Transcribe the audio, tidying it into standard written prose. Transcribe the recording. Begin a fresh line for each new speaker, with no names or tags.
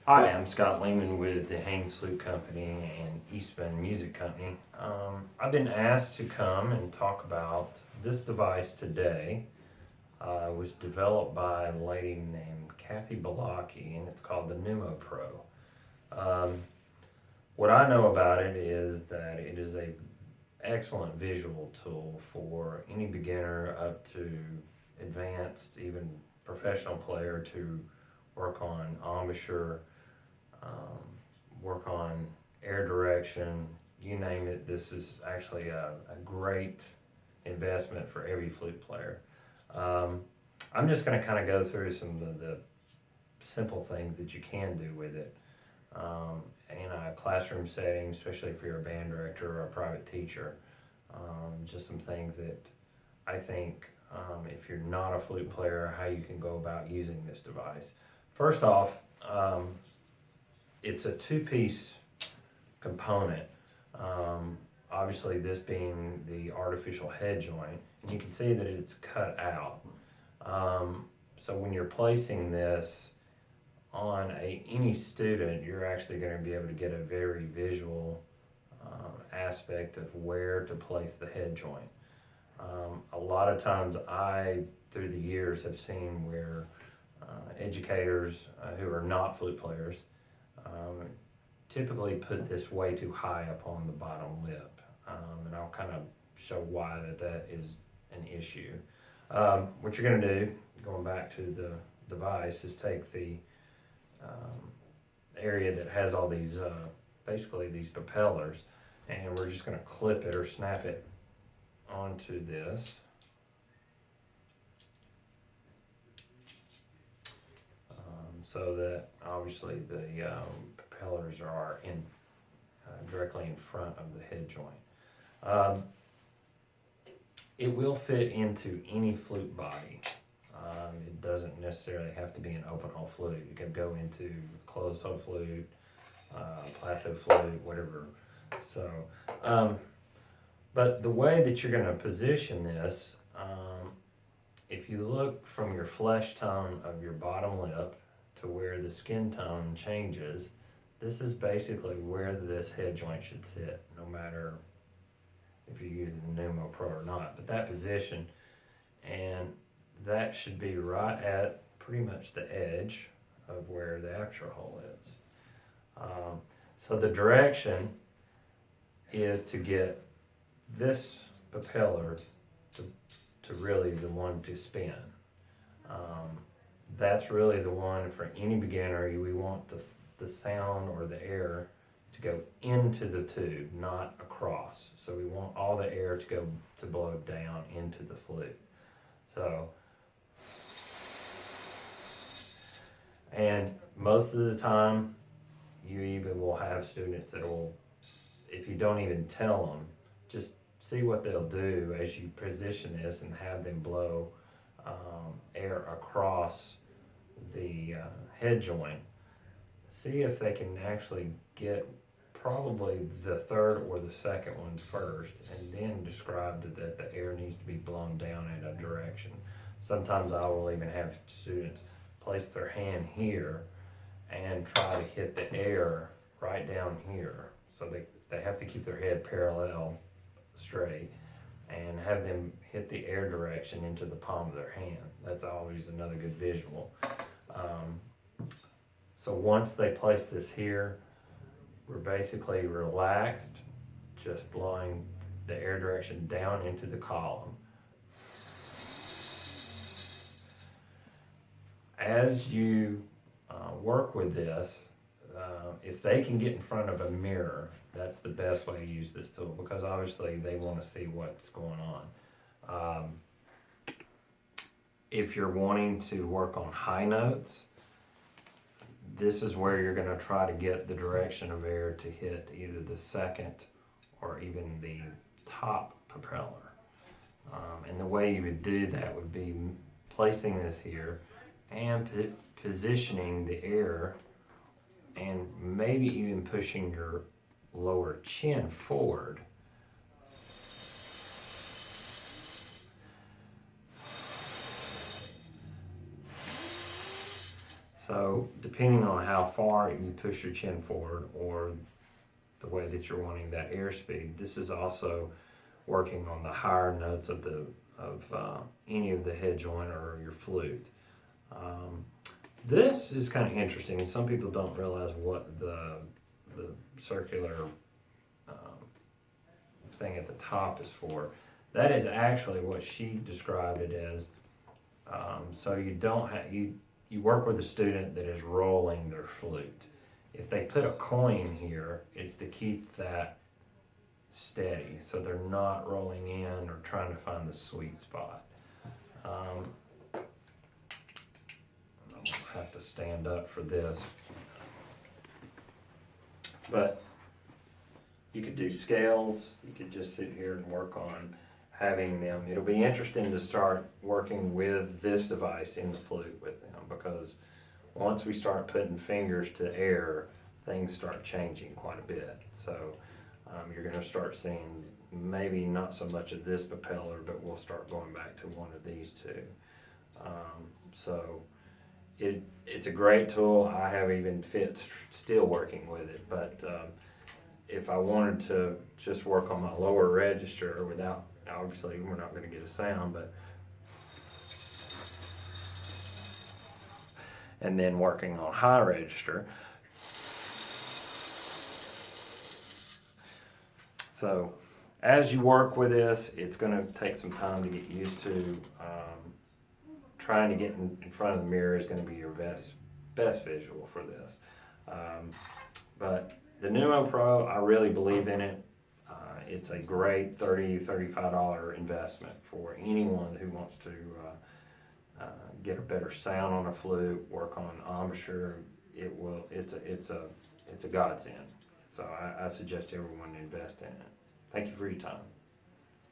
Hi, I'm Scott Leamon with the Haynes Flute Company and Eastman Music Company. I've been asked to come and talk about this device today. It was developed by a lady named Kathy Balaki, and it's called the Pneumo Pro. Um, what I know about it is that it is a excellent visual tool for any beginner up to advanced, even professional player to work on embouchure, um, work on air direction, you name it. This is actually a great investment for every flute player. Um, I'm just going to kind of go through some of the simple things that you can do with it in a classroom setting, especially if you're a band director or a private teacher. Just some things that I think, if you're not a flute player, how you can go about using this device. First off, it's a two-piece component. Obviously, this being the artificial head joint, and you can see that it's cut out. So when you're placing this on any student, you're actually going to be able to get a very visual aspect of where to place the head joint. A lot of times through the years, have seen where educators who are not flute players typically put this way too high up on the bottom lip. And I'll kind of show why that is an issue. What you're going to do, going back to the device, is take the area that has all these, basically these propellers, and we're just going to clip it or snap it onto this. So that obviously the propellers are directly in front of the head joint. It will fit into any flute body. It doesn't necessarily have to be an open hole flute. It could go into closed hole flute, plateau flute, whatever. So, but the way that you're going to position this, if you look from your flesh tone of your bottom lip to where the skin tone changes, this is basically where this head joint should sit, no matter if you use the Pneumo Pro or not. But that position, and that should be right at pretty much the edge of where the aperture hole is. So the direction is to get this propeller to really the one to spin. That's really the one for any beginner. We want the sound or the air to go into the tube, not across. So we want all the air to blow down into the flute. So, and most of the time, you even will have students that will, if you don't even tell them, just see what they'll do as you position this and have them blow air across the head joint. See if they can actually get probably the third or the second one first, and then describe that the air needs to be blown down in a direction. Sometimes I will even have students place their hand here and try to hit the air right down here. So they have to keep their head parallel, straight, and have them hit the air direction into the palm of their hand. That's always another good visual. So once they place this here, we're basically relaxed, just blowing the air direction down into the column. As you work with this, if they can get in front of a mirror, that's the best way to use this tool, because obviously they want to see what's going on. If you're wanting to work on high notes, this is where you're going to try to get the direction of air to hit either the second or even the top propeller. And the way you would do that would be placing this here and positioning the air, and maybe even pushing your lower chin forward. So depending on how far you push your chin forward or the way that you're wanting that airspeed, this is also working on the higher notes of any of the head joint or your flute. This is kind of interesting, and some people don't realize what the circular thing at the top is for. That is actually what she described it as. So you don't have you work with a student that is rolling their flute. If they put a coin here, it's to keep that steady, so they're not rolling in or trying to find the sweet spot. I'm gonna have to stand up for this, but you could do scales. You could just sit here and work on having them. It'll be interesting to start working with this device in the flute with them, because once we start putting fingers to air, things start changing quite a bit. So you're going to start seeing maybe not so much of this propeller, but we'll start going back to one of these two. So it's a great tool. I have even still working with it, but if I wanted to just work on my lower register without, obviously we're not going to get a sound, but and then working on high register. So as you work with this, it's going to take some time to get used to. Trying to get in front of the mirror is going to be your best visual for this. But the Pneumo Pro, I really believe in it. It's a great $35 investment for anyone who wants to get a better sound on a flute, work on embouchure. It's a godsend. So I suggest everyone invest in it. Thank you for your time.